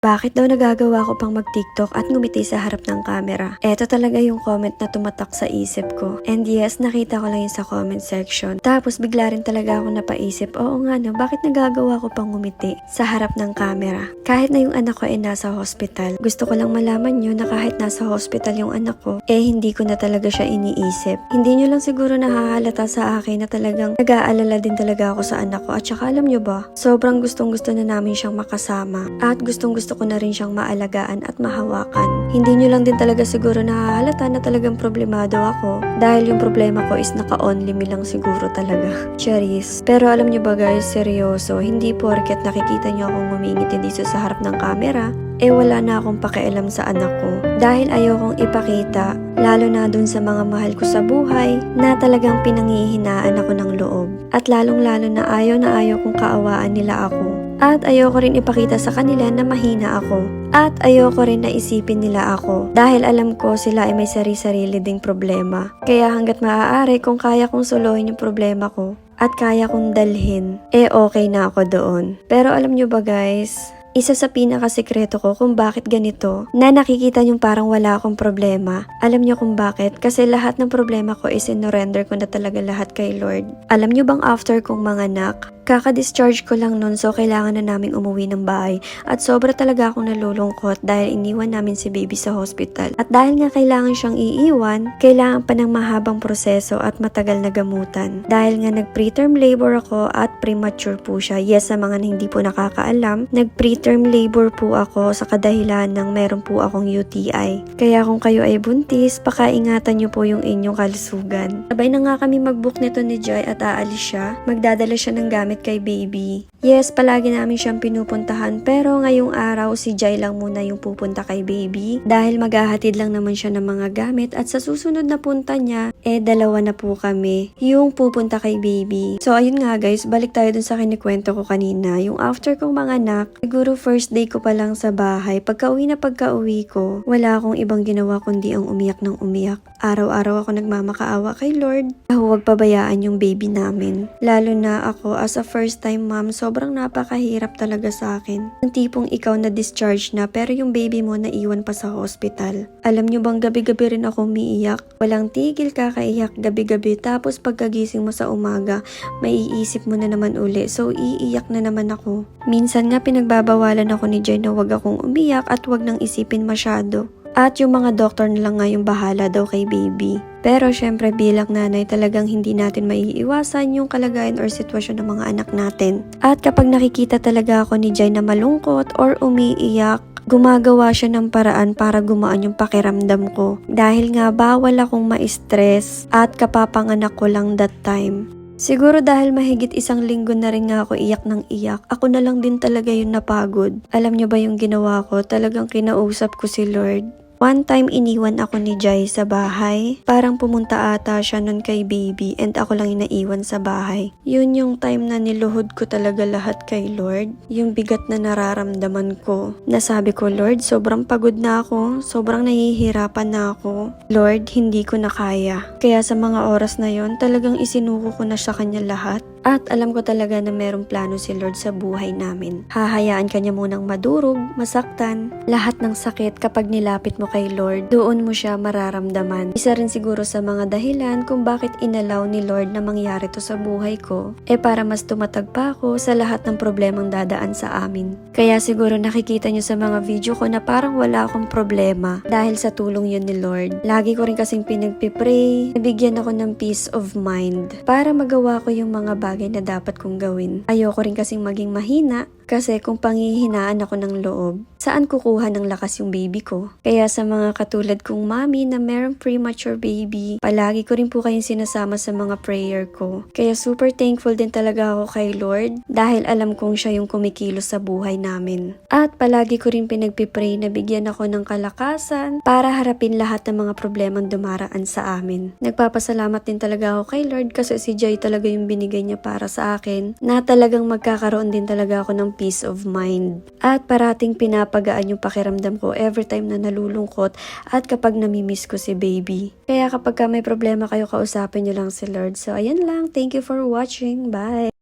Bakit daw nagagawa ko pang mag-TikTok at ngumiti sa harap ng camera? Eto talaga yung comment na tumatak sa isip ko. And yes, nakita ko lang yun sa comment section. Tapos bigla rin talaga ako napaisip, oo nga no, bakit nagagawa ko pang ngumiti sa harap ng camera? Kahit na yung anak ko ay nasa hospital. Gusto ko lang malaman nyo na kahit nasa hospital yung anak ko, hindi ko na talaga siya iniisip. Hindi nyo lang siguro nahahalata sa akin na talagang nag-aalala din talaga ako sa anak ko. At saka alam nyo ba, sobrang gustong-gusto na namin siyang makasama. At gustong-gusto ko na rin siyang maalagaan at mahawakan. Hindi nyo lang din talaga siguro nahahalata na talagang problemado ako dahil yung problema ko is naka-only me lang siguro talaga. Charis. Pero alam nyo ba guys, seryoso, hindi porket nakikita nyo akong ngumingiti dito sa harap ng camera, wala na akong pakialam sa anak ko. Dahil ayokong ipakita, lalo na dun sa mga mahal ko sa buhay, na talagang pinanghihinaan ako ng loob. At lalong-lalo na ayaw kong kaawaan nila ako. At ayoko rin ipakita sa kanila na mahina ako. At ayoko rin na isipin nila ako. Dahil alam ko sila ay may sarili-sarili ding problema. Kaya hanggat maaari kung kaya kong suluhin yung problema ko at kaya kong dalhin, okay na ako doon. Pero alam nyo ba guys, isa sa pinakasikreto ko kung bakit ganito, na nakikita nyo parang wala akong problema. Alam nyo kung bakit? Kasi lahat ng problema ko is in-surrender ko na talaga lahat kay Lord. Alam nyo bang after kong manganak, kaka-discharge ko lang nun, so kailangan na naming umuwi ng bahay. At sobra talaga akong nalulungkot dahil iniwan namin si baby sa hospital. At dahil nga kailangan siyang iiwan, kailangan pa ng mahabang proseso at matagal na gamutan. Dahil nga nag-preterm labor ako at premature po siya. Yes, sa mga hindi po nakakaalam, nag-preterm labor po ako sa kadahilan ng meron po akong UTI. Kaya kung kayo ay buntis, pakaingatan nyo po yung inyong kalusugan. Sabay na nga kami mag-book nito ni Jai at aalis siya. Magdadala siya ng gamit kay baby. Yes, palagi namin siyang pinupuntahan pero ngayong araw si Jai lang muna yung pupunta kay baby dahil maghahatid lang naman siya ng mga gamit at sa susunod na punta niya, dalawa na po kami yung pupunta kay baby. So ayun nga guys, balik tayo dun sa kinikwento ko kanina. Yung after kong manganak, siguro first day ko pa lang sa bahay, pagka-uwi ko, wala akong ibang ginawa kundi ang umiyak ng umiyak. Araw-araw ako nagmamakaawa kay Lord. Huwag pabayaan yung baby namin. Lalo na ako as a first time mom, sobrang napakahirap talaga sa akin. Yung tipong ikaw na discharge na pero yung baby mo naiwan pa sa hospital. Alam nyo bang gabi-gabi rin ako umiiyak? Walang tigil kakaiyak gabi-gabi tapos pagkagising mo sa umaga, maiisip mo na naman uli. So iiyak na naman ako. Minsan nga pinagbabawalan ako ni Jay na wag akong umiyak at wag nang isipin masyado. At yung mga doktor na lang nga yung bahala daw kay baby. Pero syempre bilang nanay talagang hindi natin maiiwasan yung kalagayan or sitwasyon ng mga anak natin. At kapag nakikita talaga ako ni Jai na malungkot or umiiyak, gumagawa siya ng paraan para gumaan yung pakiramdam ko. Dahil nga bawal akong ma-stress at kapapanganak ko lang that time. Siguro dahil mahigit 1 linggo na rin nga ako iyak ng iyak, ako na lang din talaga yung napagod. Alam nyo ba yung ginawa ko? Talagang kinausap ko si Lord. One time iniwan ako ni Jai sa bahay. Parang pumunta ata siya nun kay baby and ako lang yung naiwan sa bahay. Yun yung time na niluhod ko talaga lahat kay Lord. Yung bigat na nararamdaman ko. Nasabi ko, Lord, sobrang pagod na ako. Sobrang nahihirapan na ako. Lord, hindi ko na kaya. Kaya sa mga oras na yon talagang isinuko ko na sa kanya lahat. At alam ko talaga na merong plano si Lord sa buhay namin. Hahayaan kanya munang madurog, masaktan. Lahat ng sakit kapag nilapit mo kay Lord, doon mo siya mararamdaman. Isa rin siguro sa mga dahilan kung bakit inalaw ni Lord na mangyari to sa buhay ko, para mas tumatag pa ako sa lahat ng problemang dadaan sa amin. Kaya siguro nakikita nyo sa mga video ko na parang wala akong problema dahil sa tulong yun ni Lord. Lagi ko rin kasing pinagpipray, nabigyan ako ng peace of mind para magawa ko yung mga bagay na dapat kong gawin. Ayoko rin kasing maging mahina kasi kung panghihinaan ako ng loob, saan kukuha ng lakas yung baby ko? Kaya sa mga katulad kong mami na merong premature baby, palagi ko rin po kayong sinasama sa mga prayer ko. Kaya super thankful din talaga ako kay Lord dahil alam kong siya yung kumikilos sa buhay namin. At palagi ko rin pinagpipray na bigyan ako ng kalakasan para harapin lahat ng mga problemang dumaraan sa amin. Nagpapasalamat din talaga ako kay Lord kasi si Jai talaga yung binigay niya para sa akin na talagang magkakaroon din talaga ako ng peace of mind. At parating pinapagaan yung pakiramdam ko every time na nalulungkot at kapag namimiss ko si baby. Kaya kapag may problema kayo, kausapin nyo lang si Lord. So ayan lang. Thank you for watching. Bye!